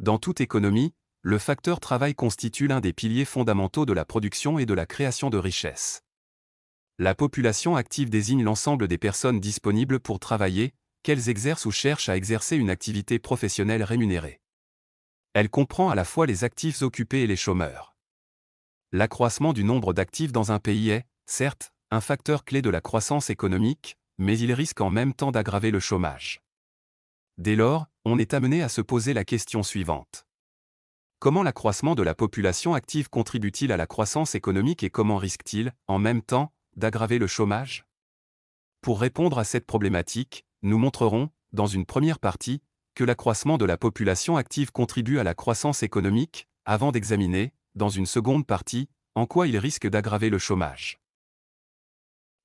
Dans toute économie, le facteur travail constitue l'un des piliers fondamentaux de la production et de la création de richesses. La population active désigne l'ensemble des personnes disponibles pour travailler, qu'elles exercent ou cherchent à exercer une activité professionnelle rémunérée. Elle comprend à la fois les actifs occupés et les chômeurs. L'accroissement du nombre d'actifs dans un pays est, certes, un facteur clé de la croissance économique, mais il risque en même temps d'aggraver le chômage. Dès lors, on est amené à se poser la question suivante. Comment l'accroissement de la population active contribue-t-il à la croissance économique et comment risque-t-il, en même temps, d'aggraver le chômage? Pour répondre à cette problématique, nous montrerons, dans une première partie, que l'accroissement de la population active contribue à la croissance économique, avant d'examiner, dans une seconde partie, en quoi il risque d'aggraver le chômage.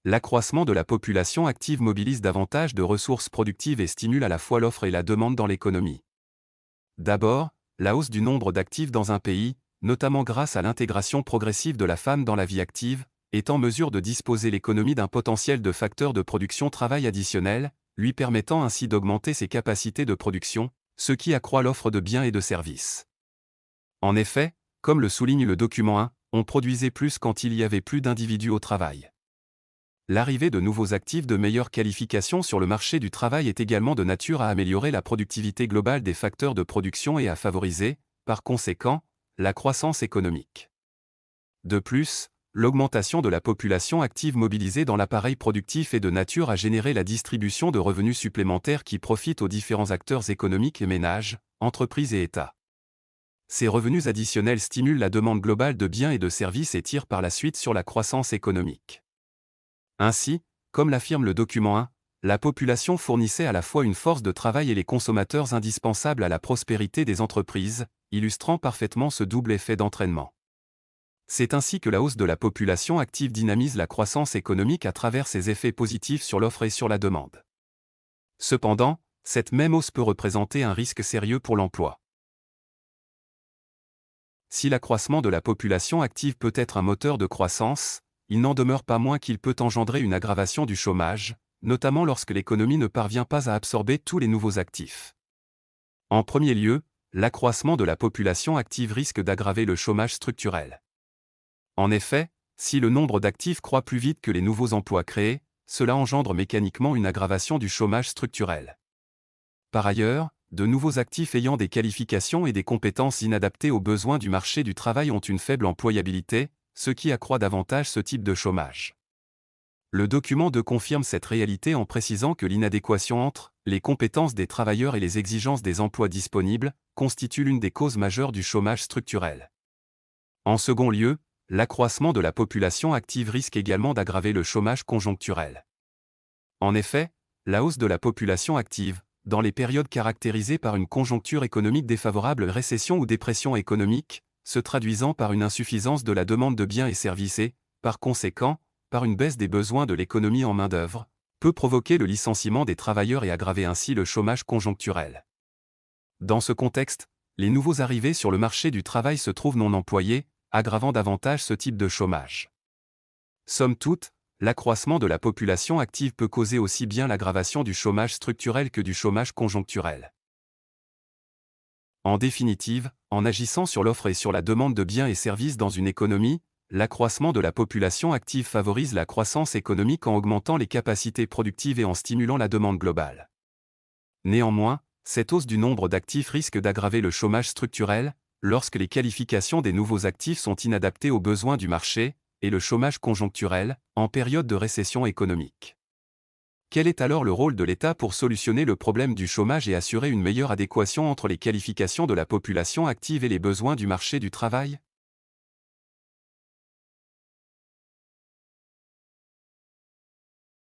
L'accroissement de la population active mobilise davantage de ressources productives et stimule à la fois l'offre et la demande dans l'économie. D'abord, la hausse du nombre d'actifs dans un pays, notamment grâce à l'intégration progressive de la femme dans la vie active, est en mesure de disposer l'économie d'un potentiel de facteurs de production travail additionnel, lui permettant ainsi d'augmenter ses capacités de production, ce qui accroît l'offre de biens et de services. En effet, comme le souligne le document 1, on produisait plus quand il y avait plus d'individus au travail. L'arrivée de nouveaux actifs de meilleure qualification sur le marché du travail est également de nature à améliorer la productivité globale des facteurs de production et à favoriser, par conséquent, la croissance économique. De plus, l'augmentation de la population active mobilisée dans l'appareil productif est de nature à générer la distribution de revenus supplémentaires qui profitent aux différents acteurs économiques et ménages, entreprises et États. Ces revenus additionnels stimulent la demande globale de biens et de services et tirent par la suite sur la croissance économique. Ainsi, comme l'affirme le document 1, la population fournissait à la fois une force de travail et les consommateurs indispensables à la prospérité des entreprises, illustrant parfaitement ce double effet d'entraînement. C'est ainsi que la hausse de la population active dynamise la croissance économique à travers ses effets positifs sur l'offre et sur la demande. Cependant, cette même hausse peut représenter un risque sérieux pour l'emploi. Si l'accroissement de la population active peut être un moteur de croissance, il n'en demeure pas moins qu'il peut engendrer une aggravation du chômage, notamment lorsque l'économie ne parvient pas à absorber tous les nouveaux actifs. En premier lieu, l'accroissement de la population active risque d'aggraver le chômage structurel. En effet, si le nombre d'actifs croît plus vite que les nouveaux emplois créés, cela engendre mécaniquement une aggravation du chômage structurel. Par ailleurs, de nouveaux actifs ayant des qualifications et des compétences inadaptées aux besoins du marché du travail ont une faible employabilité, ce qui accroît davantage ce type de chômage. Le document 2 confirme cette réalité en précisant que l'inadéquation entre les compétences des travailleurs et les exigences des emplois disponibles constitue l'une des causes majeures du chômage structurel. En second lieu, l'accroissement de la population active risque également d'aggraver le chômage conjoncturel. En effet, la hausse de la population active, dans les périodes caractérisées par une conjoncture économique défavorable, récession ou dépression économique, se traduisant par une insuffisance de la demande de biens et services et, par conséquent, par une baisse des besoins de l'économie en main-d'œuvre, peut provoquer le licenciement des travailleurs et aggraver ainsi le chômage conjoncturel. Dans ce contexte, les nouveaux arrivés sur le marché du travail se trouvent non employés, aggravant davantage ce type de chômage. Somme toute, l'accroissement de la population active peut causer aussi bien l'aggravation du chômage structurel que du chômage conjoncturel. En définitive, en agissant sur l'offre et sur la demande de biens et services dans une économie, l'accroissement de la population active favorise la croissance économique en augmentant les capacités productives et en stimulant la demande globale. Néanmoins, cette hausse du nombre d'actifs risque d'aggraver le chômage structurel, lorsque les qualifications des nouveaux actifs sont inadaptées aux besoins du marché, et le chômage conjoncturel, en période de récession économique. Quel est alors le rôle de l'État pour solutionner le problème du chômage et assurer une meilleure adéquation entre les qualifications de la population active et les besoins du marché du travail ?